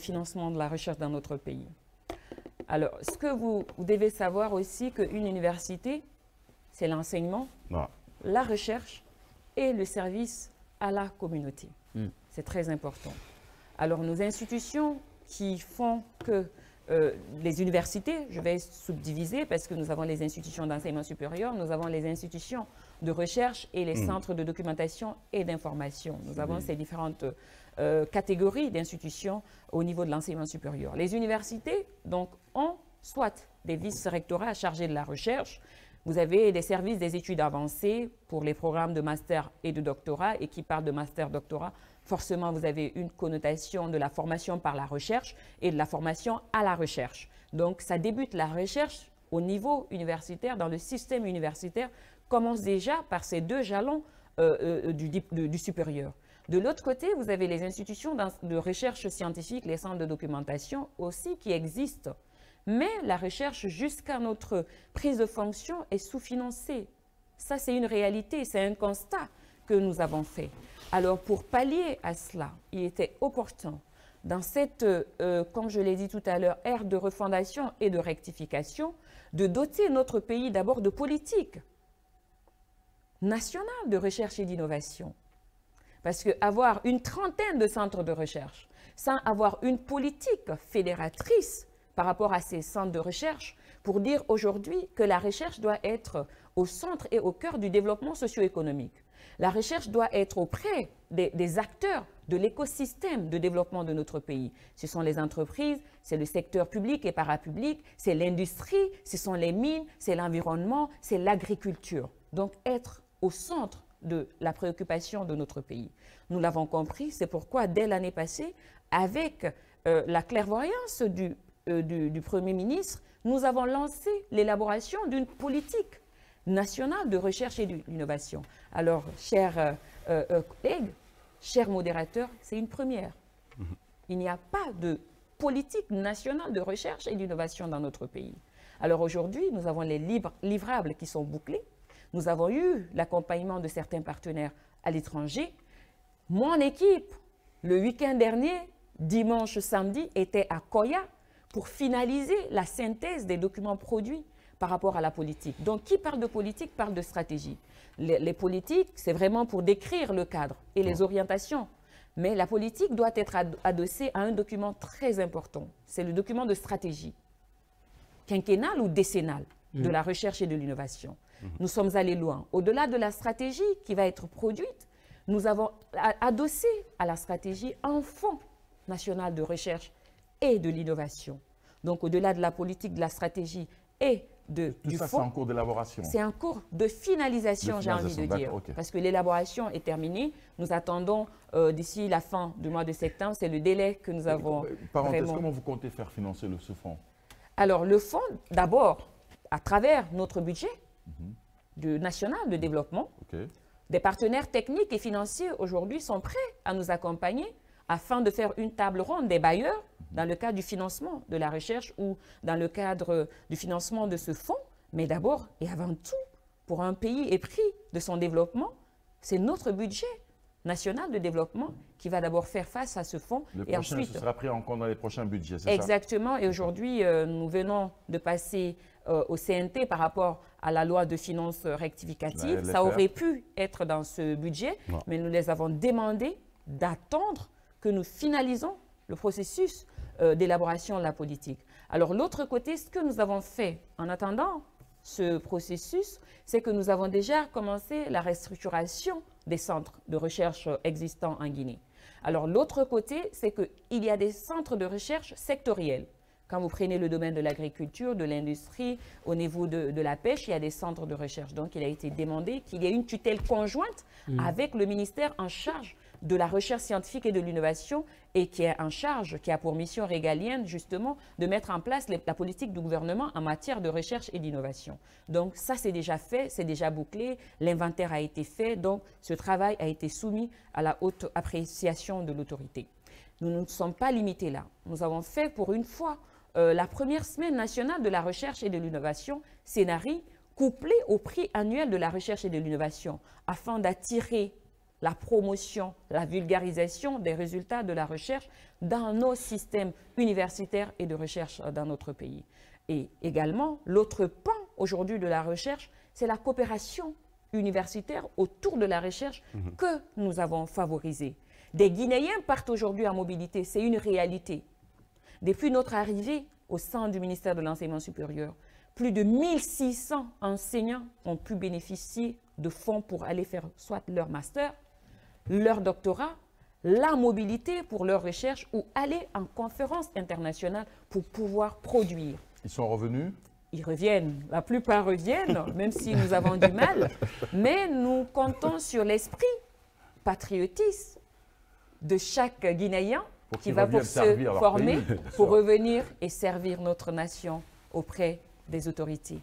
financement de la recherche dans notre pays. Alors, ce que vous devez savoir aussi qu'une université, c'est l'enseignement, la recherche et le service à la communauté. C'est très important. Alors, nos institutions qui font que les universités, je vais subdiviser parce que nous avons les institutions d'enseignement supérieur, nous avons les institutions de recherche et les centres de documentation et d'information. Nous avons ces différentes catégories d'institutions au niveau de l'enseignement supérieur. Les universités, donc, ont soit des vice-rectorats chargés de la recherche. Vous avez des services des études avancées pour les programmes de master et de doctorat, et qui parlent de master-doctorat, forcément, vous avez une connotation de la formation par la recherche et de la formation à la recherche. Donc, ça débute la recherche au niveau universitaire, dans le système universitaire, commence déjà par ces deux jalons du supérieur. De l'autre côté, vous avez les institutions de recherche scientifique, les centres de documentation aussi qui existent. Mais la recherche, jusqu'à notre prise de fonction, est sous-financée. Ça, c'est une réalité, c'est un constat que nous avons fait. Alors, pour pallier à cela, il était opportun, dans cette, comme je l'ai dit tout à l'heure, ère de refondation et de rectification, de doter notre pays d'abord de politiques nationales de recherche et d'innovation. Parce qu'avoir une trentaine de centres de recherche, sans avoir une politique fédératrice par rapport à ces centres de recherche, pour dire aujourd'hui que la recherche doit être au centre et au cœur du développement socio-économique. La recherche doit être auprès des acteurs de l'écosystème de développement de notre pays. Ce sont les entreprises, c'est le secteur public et parapublic, c'est l'industrie, ce sont les mines, c'est l'environnement, c'est l'agriculture. Donc, être au centre de la préoccupation de notre pays. Nous l'avons compris, c'est pourquoi, dès l'année passée, avec la clairvoyance du Premier ministre, nous avons lancé l'élaboration d'une politique nationale de recherche et d'innovation. Alors, chers collègues, chers modérateurs, c'est une première. Il n'y a pas de politique nationale de recherche et d'innovation dans notre pays. Alors aujourd'hui, nous avons les livrables qui sont bouclés. Nous avons eu l'accompagnement de certains partenaires à l'étranger. Mon équipe, le week-end dernier, dimanche, samedi, était à Koya pour finaliser la synthèse des documents produits par rapport à la politique. Donc, qui parle de politique parle de stratégie. Les politiques, c'est vraiment pour décrire le cadre et les orientations. Mais la politique doit être adossée à un document très important. C'est le document de stratégie, quinquennale ou décennale, de la recherche et de l'innovation. Nous sommes allés loin. Au-delà de la stratégie qui va être produite, nous avons adossé à la stratégie un fonds national de recherche et de l'innovation. Donc, au-delà de la politique, de la stratégie et du fonds, c'est en cours d'élaboration. C'est en cours de finalisation, j'ai envie de dire. Okay. Parce que l'élaboration est terminée. Nous attendons d'ici la fin du mois de septembre. C'est le délai que nous avons. Parenthèse, comment vous comptez faire financer ce fonds? Alors, le fonds, d'abord, à travers notre budget national de développement, des partenaires techniques et financiers aujourd'hui sont prêts à nous accompagner afin de faire une table ronde des bailleurs dans le cadre du financement de la recherche ou dans le cadre du financement de ce fonds. Mais d'abord et avant tout, pour un pays épris de son développement, c'est notre budget national de développement qui va d'abord faire face à ce fonds. Et ensuite, ce sera pris en compte dans les prochains budgets, c'est ça? Exactement. Et aujourd'hui, nous venons de passer au CNT par rapport à la loi de finances rectificative. Ça aurait pu être dans ce budget, mais nous les avons demandé d'attendre que nous finalisons le processus d'élaboration de la politique. Alors, l'autre côté, ce que nous avons fait en attendant ce processus, c'est que nous avons déjà commencé la restructuration des centres de recherche existants en Guinée. Alors, l'autre côté, c'est qu'il y a des centres de recherche sectoriels. Quand vous prenez le domaine de l'agriculture, de l'industrie, au niveau de la pêche, il y a des centres de recherche. Donc, il a été demandé qu'il y ait une tutelle conjointe avec le ministère en charge de la recherche scientifique et de l'innovation et qui est en charge, qui a pour mission régalienne justement de mettre en place la politique du gouvernement en matière de recherche et d'innovation. Donc ça c'est déjà fait, c'est déjà bouclé, l'inventaire a été fait, donc ce travail a été soumis à la haute appréciation de l'autorité. Nous ne sommes pas limités là. Nous avons fait pour une fois la première semaine nationale de la recherche et de l'innovation, Sénari, couplée au prix annuel de la recherche et de l'innovation, afin d'attirer la promotion, la vulgarisation des résultats de la recherche dans nos systèmes universitaires et de recherche dans notre pays. Et également, l'autre pan aujourd'hui de la recherche, c'est la coopération universitaire autour de la recherche que nous avons favorisée. Des Guinéens partent aujourd'hui en mobilité, c'est une réalité. Depuis notre arrivée au sein du ministère de l'Enseignement supérieur, plus de 1600 enseignants ont pu bénéficier de fonds pour aller faire soit leur master, leur doctorat, la mobilité pour leur recherche ou aller en conférence internationale pour pouvoir produire. Ils sont revenus? Ils reviennent. La plupart reviennent, même si nous avons du mal. Mais nous comptons sur l'esprit patriotiste de chaque Guinéen qui va pour se former, pour revenir et servir notre nation auprès des autorités.